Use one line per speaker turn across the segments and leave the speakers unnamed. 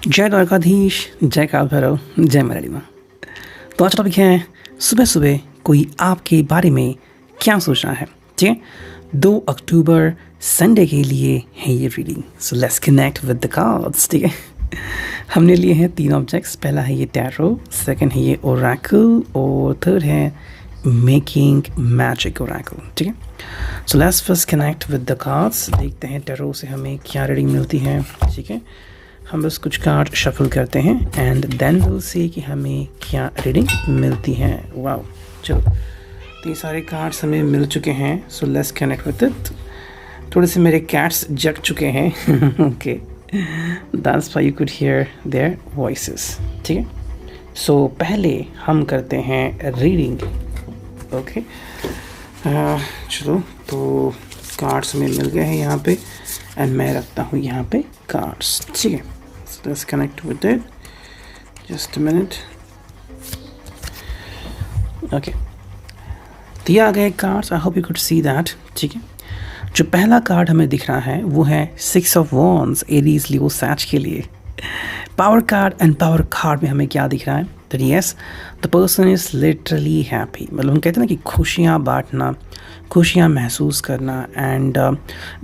जय द्वारकाधीश, जय काल भैरव, जय मेलडी माँ। तो आज टॉपिक है सुबह सुबह कोई आपके बारे में क्या सोच रहा है। ठीक है, 2 अक्टूबर संडे के लिए है ये reading. So let's connect with the cards. ठीक है, हमने लिए हैं 3 ऑब्जेक्ट्स। पहला है ये टैरो, सेकंड है ये ओरेकल और थर्ड है मेकिंग मैजिक ओरेकल। ठीक है, so let's first connect with the cards. देखते हैं टैरो से हमें क्या रीडिंग मिलती है। ठीक है, हम बस कुछ कार्ड शफल करते हैं एंड देन विल सी कि हमें क्या रीडिंग मिलती है। वाओ, चलो तो ये सारे कार्ड्स हमें मिल चुके हैं। So let's connect with it. थोड़े से मेरे कैट्स जग चुके हैं। Okay, that's why you could hear there voices. ठीक है, सो पहले हम करते हैं रीडिंग। ओके, चलो तो कार्ड्स हमें मिल गए हैं यहाँ पे एंड मैं रखता हूँ यहाँ पे कार्ड्स। ठीक है, so let's connect with it. Just a minute. Okay, तो ये आ गए cards. I hope you could see that. ठीक है, जो पहला कार्ड हमें दिख रहा है वो है 6 of wands, Aries Leo Sachs के लिए। Power card and power card में हमें क्या दिख रहा है? That yes, the person is literally happy. मतलब हम कहते हैं ना कि खुशियाँ बांटना, खुशियाँ महसूस करना एंड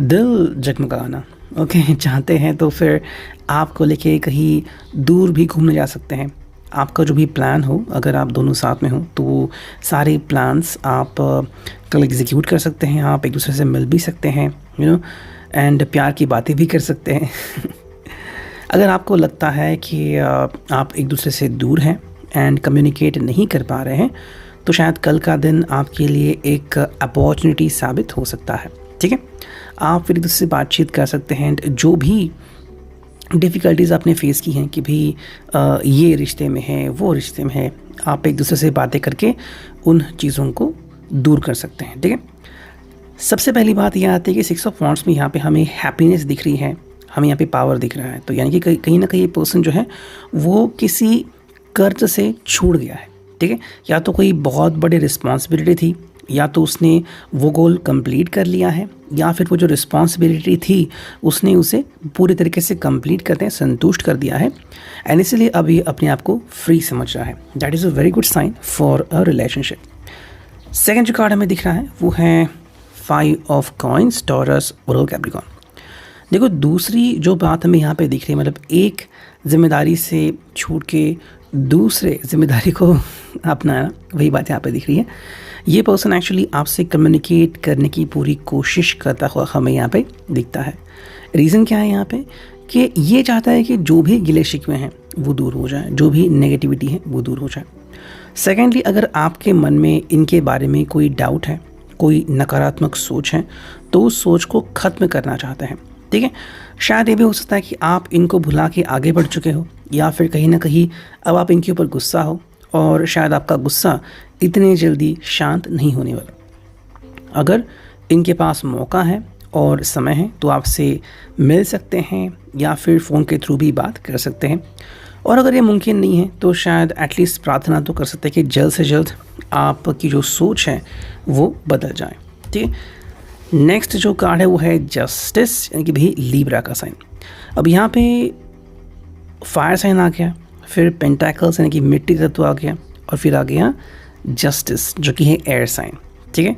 दिल जगमगाना। ओके, चाहते हैं तो फिर आपको लेके कहीं दूर भी घूमने जा सकते हैं। आपका जो भी प्लान हो, अगर आप दोनों साथ में हो तो वो सारे प्लान्स आप कल एग्जीक्यूट कर सकते हैं। आप एक दूसरे से मिल भी सकते हैं, यू नो, एंड प्यार की बातें भी कर सकते हैं। अगर आपको लगता है कि आप एक दूसरे से दूर हैं एंड कम्युनिकेट नहीं कर पा रहे हैं तो शायद कल का दिन आपके लिए एक अपॉर्चुनिटी साबित हो सकता है। ठीक है, आप फिर एक दूसरे से बातचीत कर सकते हैं। जो भी डिफ़िकल्टीज़ आपने फेस की हैं कि भी ये रिश्ते में है, वो रिश्ते में है, आप एक दूसरे से बातें करके उन चीज़ों को दूर कर सकते हैं। ठीक है, सबसे पहली बात यह आती है कि 6 ऑफ वॉन्ड्स में यहाँ पे हमें हैप्पीनेस दिख रही है, हमें यहाँ पे पावर दिख रहा है। तो यानी कि कहीं ना कहीं ये पर्सन जो है वो किसी कर्ज से छूट गया है। ठीक है, या तो कोई बहुत बड़ी रिस्पॉन्सिबिलिटी थी, या तो उसने वो गोल कंप्लीट कर लिया है, या फिर वो जो रिस्पॉन्सिबिलिटी थी उसने उसे पूरे तरीके से कंप्लीट करते हैं, संतुष्ट कर दिया है एंड इसलिए अब ये अपने आप को फ्री समझ रहा है। That is a very good sign for a relationship. Second जो कार्ड हमें दिख रहा है वो है 5 of coins, Taurus, Virgo, Capricorn. देखो, दूसरी जो बात हमें यहाँ पे दिख रही है, मतलब एक जिम्मेदारी से छूट के दूसरे जिम्मेदारी को अपनाना, वही बात यहाँ पे दिख रही है। ये पर्सन एक्चुअली आपसे कम्युनिकेट करने की पूरी कोशिश करता हुआ हमें यहाँ पे दिखता है। रीज़न क्या है यहाँ पे कि ये चाहता है कि जो भी गिले शिकवे हैं वो दूर हो जाए, जो भी नेगेटिविटी है वो दूर हो जाए। सेकेंडली, अगर आपके मन में इनके बारे में कोई डाउट है, कोई नकारात्मक सोच है, तो उस सोच को ख़त्म करना चाहते हैं। ठीक है, शायद ये भी हो सकता है कि आप इनको भुला के आगे बढ़ चुके हो, या फिर कहीं ना कहीं अब आप इनके ऊपर गुस्सा हो और शायद आपका गुस्सा इतने जल्दी शांत नहीं होने वाला। अगर इनके पास मौका है और समय है तो आपसे मिल सकते हैं या फिर फ़ोन के थ्रू भी बात कर सकते हैं। और अगर ये मुमकिन नहीं है तो शायद एटलीस्ट प्रार्थना तो कर सकते हैं कि जल्द से जल्द आपकी जो सोच है वो बदल जाए। ठीक है, नेक्स्ट जो कार्ड है वो है जस्टिस, यानी कि भाई लीब्रा का साइन। अब यहाँ पे फायर साइन आ गया, फिर पेंटाकल्स यानी कि मिट्टी तत्व आ गया, और फिर आ गया जस्टिस जो कि है एयर साइन। ठीक है,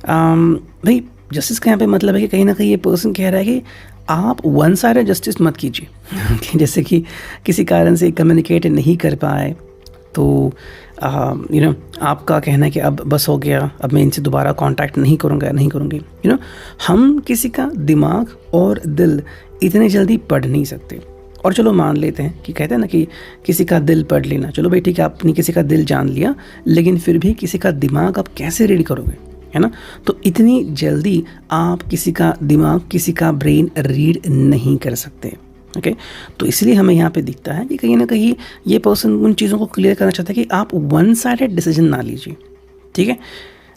भाई जस्टिस का यहाँ पे मतलब है कि कहीं ना कहीं ये पर्सन कह रहा है कि आप वन साइडेड जस्टिस मत कीजिए। जैसे कि किसी कारण से कम्युनिकेट नहीं कर पाए तो यू नो आपका कहना है कि अब बस हो गया, अब मैं इनसे दोबारा कांटेक्ट नहीं करूँगी। यू नो, हम किसी का दिमाग और दिल इतने जल्दी पढ़ नहीं सकते। और चलो मान लेते हैं कि कहते हैं ना कि किसी का दिल पढ़ लेना, चलो भाई ठीक है, आपने किसी का दिल जान लिया, लेकिन फिर भी किसी का दिमाग आप कैसे रीड करोगे, है ना? तो इतनी जल्दी आप किसी का दिमाग, किसी का ब्रेन रीड नहीं कर सकते। ओके, तो इसलिए हमें यहाँ पे दिखता है कि कहीं ना कहीं ये पर्सन उन चीज़ों को क्लियर करना चाहता है कि आप वन साइडेड डिसीजन ना लीजिए। ठीक है,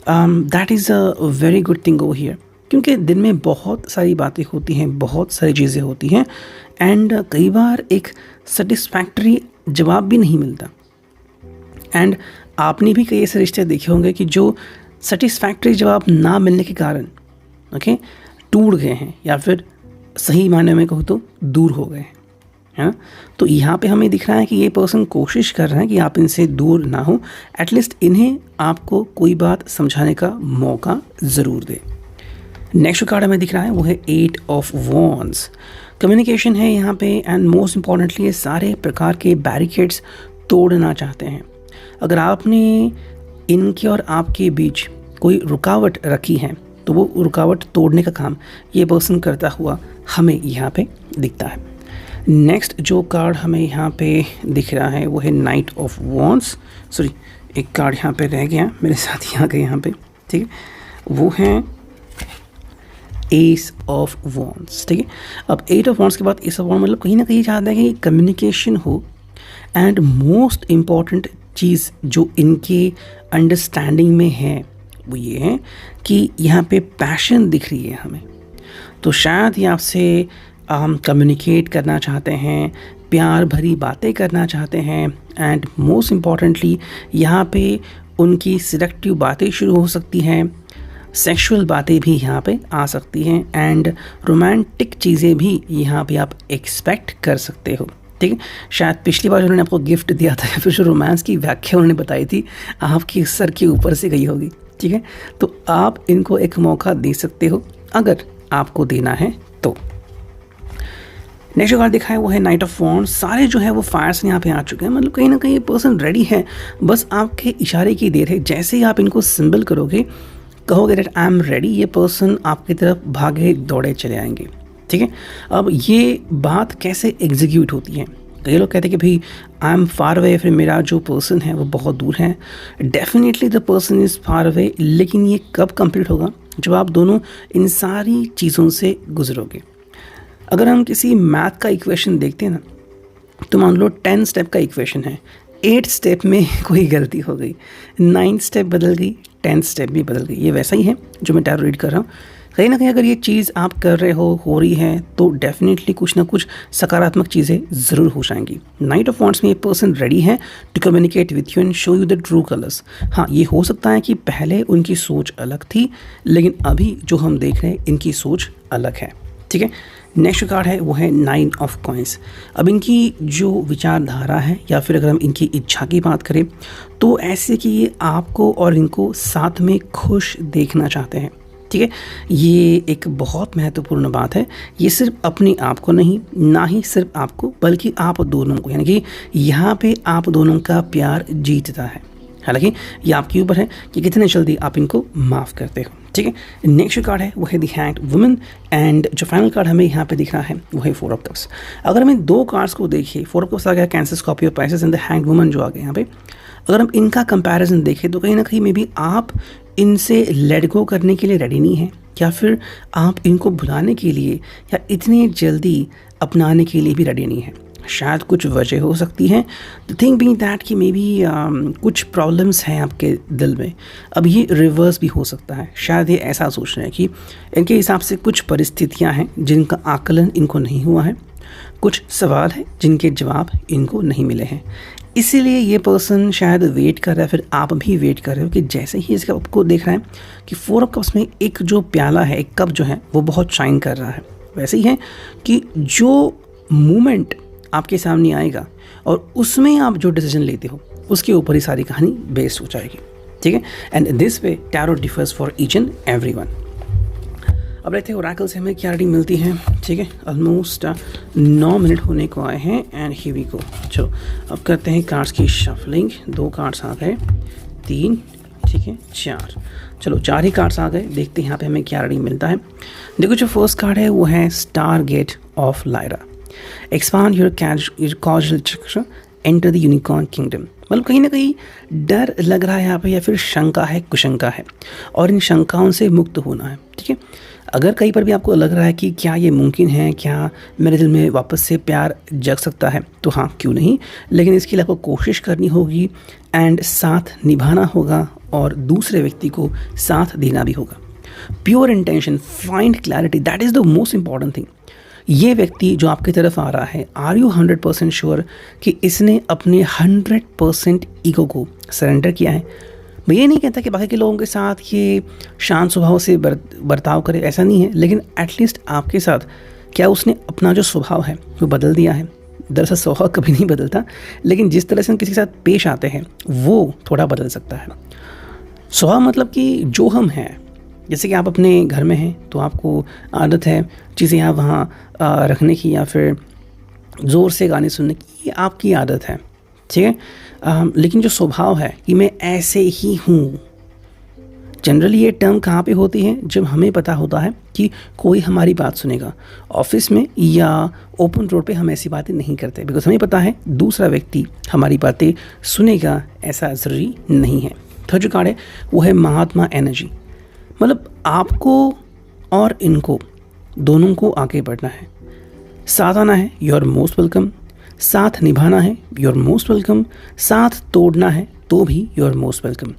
that is a very good thing over here, क्योंकि दिन में बहुत सारी बातें होती हैं, बहुत सारी चीज़ें होती हैं एंड कई बार एक सेटिस्फैक्ट्री जवाब भी नहीं मिलता। एंड आपने भी कई ऐसे रिश्ते देखे होंगे कि जो सेटिस्फैक्ट्री जवाब ना मिलने के कारण टूट गए हैं, या फिर सही मायने में कहूँ तो दूर हो गए हैं, है ना। तो यहाँ पे हमें दिख रहा है कि ये पर्सन कोशिश कर रहे हैं कि आप इनसे दूर ना हो, एटलीस्ट इन्हें आपको कोई बात समझाने का मौका ज़रूर दे। नेक्स्ट कार्ड हमें दिख रहा है वो है 8 ऑफ वॉन्ड्स। कम्युनिकेशन है यहाँ पे, एंड मोस्ट इम्पॉर्टेंटली ये सारे प्रकार के बैरिकेड्स तोड़ना चाहते हैं। अगर आपने इनके और आपके बीच कोई रुकावट रखी है तो वो रुकावट तोड़ने का काम ये पर्सन करता हुआ हमें यहाँ पे दिखता है। नेक्स्ट जो कार्ड हमें यहाँ पे दिख रहा है वो है नाइट ऑफ वॉन्ड्स। सॉरी, एक कार्ड यहाँ पे रह गया मेरे साथ यहाँ के यहाँ पे, ठीक है, वो है एस ऑफ वॉन्ड्स। ठीक है, अब 8 ऑफ वॉन्ड्स के बाद एस ऑफ वॉन्ड मतलब कहीं ना कहीं चाहता है कि कम्युनिकेशन हो, एंड मोस्ट इम्पॉर्टेंट चीज़ जो इनके अंडरस्टैंडिंग में है वो ये है कि यहाँ पे पैशन दिख रही है हमें। तो शायद ये आपसे कम्युनिकेट करना चाहते हैं, प्यार भरी बातें करना चाहते हैं, एंड मोस्ट इम्पॉर्टेंटली यहाँ पे उनकी सिलेक्टिव बातें शुरू हो सकती हैं, सेक्सुअल बातें भी यहाँ पे आ सकती हैं, एंड रोमांटिक चीज़ें भी यहाँ पे आप एक्सपेक्ट कर सकते हो। ठीक है, शायद पिछली बार उन्होंने आपको गिफ्ट दिया था या फिर जो रोमांस की व्याख्या उन्होंने बताई थी आपकी सर के ऊपर से गई होगी। ठीक है, तो आप इनको एक मौका दे सकते हो अगर आपको देना है तो। नेक्स्ट कार्ड दिखा है वो है नाइट ऑफ वॉन्ड्स। सारे जो है वो फायर्स यहाँ पे आ चुके हैं, मतलब कहीं ना कहीं ये पर्सन रेडी है, बस आपके इशारे की देर है। जैसे ही आप इनको सिंबल करोगे, कहोगे दैट आई एम रेडी, ये पर्सन आपकी तरफ भागे दौड़े चले आएंगे। ठीक है, अब ये बात कैसे एग्जीक्यूट होती है, कई लोग कहते हैं कि भाई आई एम फार अवे, फिर मेरा जो पर्सन है वो बहुत दूर है। Definitely the person is far away, लेकिन ये कब कंप्लीट होगा, जब आप दोनों इन सारी चीज़ों से गुजरोगे। अगर हम किसी मैथ का इक्वेशन देखते हैं ना, तो मान लो 10 स्टेप का इक्वेशन है, 8 स्टेप में कोई गलती हो गई, 9 स्टेप बदल गई, 10 स्टेप भी बदल गई। ये वैसा ही है जो मैं टैरो रीड कर रहा हूँ। कहीं ना कहीं अगर ये चीज़ आप कर रहे हो रही है, तो डेफिनेटली कुछ ना कुछ सकारात्मक चीज़ें ज़रूर हो जाएंगी। नाइट ऑफ वॉन्ड्स में ये पर्सन रेडी है to communicate with you and show you the true colours. हाँ, ये हो सकता है कि पहले उनकी सोच अलग थी, लेकिन अभी जो हम देख रहे हैं इनकी सोच अलग है। ठीक है, नेक्स्ट कार्ड है वो है 9 ऑफ कॉइंस। अब इनकी जो विचारधारा है, या फिर अगर हम इनकी इच्छा की बात करें, तो ऐसे कि ये आपको और इनको साथ में खुश देखना चाहते हैं। ठीक है, ये एक बहुत महत्वपूर्ण बात है। ये सिर्फ अपने आप को नहीं, ना ही सिर्फ आपको, बल्कि आप दोनों को, यानी कि यहाँ पे आप दोनों का प्यार जीतता है। हालांकि ये आपके ऊपर है कि कितने जल्दी आप इनको माफ़ करते हो। ठीक है, नेक्स्ट कार्ड है वो है द हैंग्ड वुमन, एंड जो फाइनल कार्ड हमें यहाँ पे दिख रहा है वो है 4 ऑफ कप्स। अगर हमें 2 कार्ड्स को देखिए, 4 ऑफ कप्स आ गया, cancer, Scorpio, Pisces, and the hanged woman जो आ गए यहाँ पे, अगर हम इनका कंपैरिजन देखें तो कहीं ना कहीं में भी आप इनसे लेट गो करने के लिए रेडी नहीं है, या फिर आप इनको भुलाने के लिए या इतनी जल्दी अपनाने के लिए भी रेडी नहीं है। शायद कुछ वजह हो सकती है, द थिंग बीइंग दैट कि मे बी कुछ प्रॉब्लम्स हैं आपके दिल में। अब ये रिवर्स भी हो सकता है, शायद ये ऐसा सोच रहे हैं कि इनके हिसाब से कुछ परिस्थितियां हैं जिनका आकलन इनको नहीं हुआ है, कुछ सवाल हैं जिनके जवाब इनको नहीं मिले हैं। इसीलिए ये पर्सन शायद वेट कर रहा है, फिर आप भी वेट कर रहे हो कि जैसे ही इसका आपको देख रहा है कि 4 ऑफ कप्स में एक जो प्याला है, एक कप जो है वो बहुत शाइन कर रहा है, वैसे ही है कि जो मोमेंट आपके सामने आएगा और उसमें आप जो डिसीजन लेते हो उसके ऊपर ही सारी कहानी बेस्ड हो जाएगी। ठीक है, and this way tarot differs for each and every one. अब रहते हैं ओरेकल से हमें क्या रीडिंग मिलती है। ठीक है, ऑलमोस्ट 9 मिनट होने को आए हैं, एंड हियर वी गो। चलो अब करते हैं कार्ड्स की शफलिंग। 2 कार्ड्स आ गए, 3, ठीक है, 4, चलो 4 ही कार्ड्स आ गए। देखते हैं यहाँ पे हमें क्या रीडिंग मिलता है। देखो, जो फर्स्ट कार्ड है वो है star gate of Lyra. Expand your causal chakra, enter the unicorn kingdom. मतलब कहीं ना कहीं डर लग रहा है यहाँ पे, या फिर शंका है, कुशंका है, और इन शंकाओं से मुक्त होना है। ठीक है, अगर कहीं पर भी आपको लग रहा है कि क्या ये मुमकिन है, क्या मेरे दिल में वापस से प्यार जग सकता है, तो हाँ, क्यों नहीं, लेकिन इसके लिए आपको कोशिश करनी होगी, एंड साथ निभाना होगा, और दूसरे व्यक्ति को साथ देना भी होगा। Pure intention, find clarity, that is the most important thing. ये व्यक्ति जो आपकी तरफ आ रहा है, आर यू 100% श्योर कि इसने अपने 100% ईगो को सरेंडर किया है। मैं ये नहीं कहता कि बाकी के लोगों के साथ ये शांत स्वभाव से बर्ताव करे, ऐसा नहीं है, लेकिन एटलीस्ट आपके साथ क्या उसने अपना जो स्वभाव है वो बदल दिया है। दरअसल स्वभाव कभी नहीं बदलता, लेकिन जिस तरह से हम किसी के साथ पेश आते हैं वो थोड़ा बदल सकता है। स्वभाव मतलब कि जो हम हैं, जैसे कि आप अपने घर में हैं तो आपको आदत है चीज़ें यहाँ वहाँ रखने की या फिर ज़ोर से गाने सुनने की, ये आपकी आदत है, ठीक है। लेकिन जो स्वभाव है कि मैं ऐसे ही हूँ, जनरली ये टर्म कहाँ पे होती है, जब हमें पता होता है कि कोई हमारी बात सुनेगा। ऑफिस में या ओपन रोड पे हम ऐसी बातें नहीं करते, बिकॉज हमें पता है दूसरा व्यक्ति हमारी बातें सुनेगा, ऐसा ज़रूरी नहीं है। थर्ड जो कार्ड है वो है महात्मा एनर्जी, मतलब आपको और इनको दोनों को आगे बढ़ना है, साथ आना है, यू आर मोस्ट वेलकम, साथ निभाना है, यू आर मोस्ट वेलकम, साथ तोड़ना है तो भी यू आर मोस्ट वेलकम।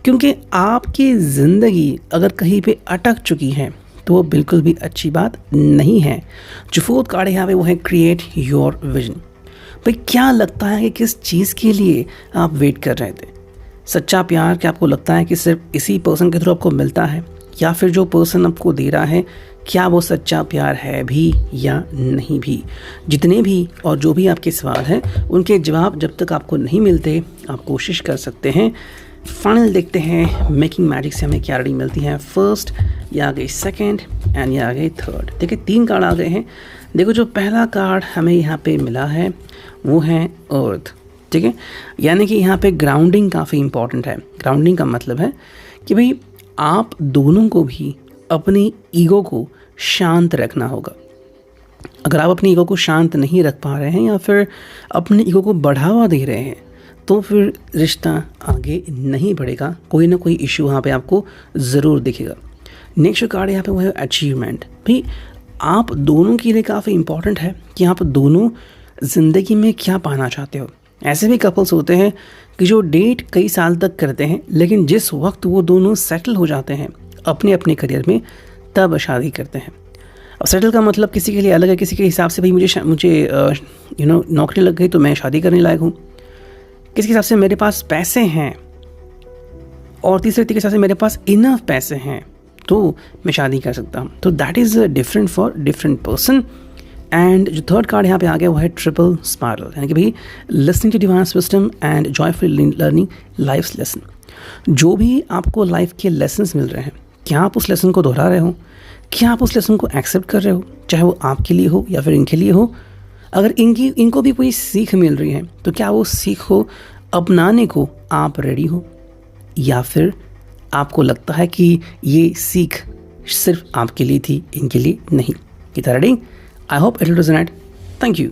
क्योंकि आपकी ज़िंदगी अगर कहीं पे अटक चुकी है तो वो बिल्कुल भी अच्छी बात नहीं है। जो फोर्थ कार्ड है यहाँ पे वो है क्रिएट योर विजन। भाई क्या लगता है कि किस चीज़ के लिए आप वेट कर रहे थे? सच्चा प्यार क्या आपको लगता है कि सिर्फ इसी पर्सन के थ्रू आपको मिलता है, या फिर जो पर्सन आपको दे रहा है क्या वो सच्चा प्यार है भी या नहीं भी? जितने भी और जो भी आपके सवाल हैं उनके जवाब जब तक आपको नहीं मिलते आप कोशिश कर सकते हैं। फाइनल देखते हैं मेकिंग मैजिक से हमें क्या रीडिंग मिलती है। फर्स्ट, या आ गई सेकेंड एंड या आ गई थर्ड। देखिए 3 कार्ड आ गए हैं। देखो जो पहला कार्ड हमें यहाँ पे मिला है वो है अर्थ, ठीक है, यानी कि यहाँ पे ग्राउंडिंग काफ़ी इंपॉर्टेंट है। ग्राउंडिंग का मतलब है कि भाई आप दोनों को भी अपनी ईगो को शांत रखना होगा। अगर आप अपनी ईगो को शांत नहीं रख पा रहे हैं या फिर अपनी ईगो को बढ़ावा दे रहे हैं तो फिर रिश्ता आगे नहीं बढ़ेगा, कोई ना कोई इशू वहाँ पे आपको ज़रूर दिखेगा। नेक्स्ट कार्ड यहाँ पे वो है अचीवमेंट। भाई आप दोनों के लिए काफ़ी इंपॉर्टेंट है कि आप दोनों ज़िंदगी में क्या पाना चाहते हो। ऐसे भी कपल्स होते हैं कि जो डेट कई साल तक करते हैं, लेकिन जिस वक्त वो दोनों सेटल हो जाते हैं अपने अपने करियर में तब शादी करते हैं। अब सेटल का मतलब किसी के लिए अलग है, किसी के हिसाब से भाई मुझे नौकरी लग गई तो मैं शादी करने लायक हूँ, किसी के हिसाब से मेरे पास पैसे हैं, और तीसरे व्यक्ति के हिसाब से मेरे पास इनफ पैसे हैं तो मैं शादी कर सकता हूँ। तो that is different for different person. And जो थर्ड कार्ड यहाँ पे आ गया वो है ट्रिपल स्पाइरल, यानी कि भाई listening to divine wisdom and joyful learning life lesson. जो भी आपको लाइफ के लेसन्स मिल रहे हैं, क्या आप उस लेसन को दोहरा रहे हो? क्या आप उस लेसन को एक्सेप्ट कर रहे हो, चाहे वो आपके लिए हो या फिर इनके लिए हो? अगर इनको भी कोई सीख मिल रही है तो क्या वो सीख को अपनाने को आप रेडी हो, या फिर आपको लगता है कि ये सीख सिर्फ आपके लिए थी, इनके लिए नहीं? ये था reading. I hope it will resonate. Thank you.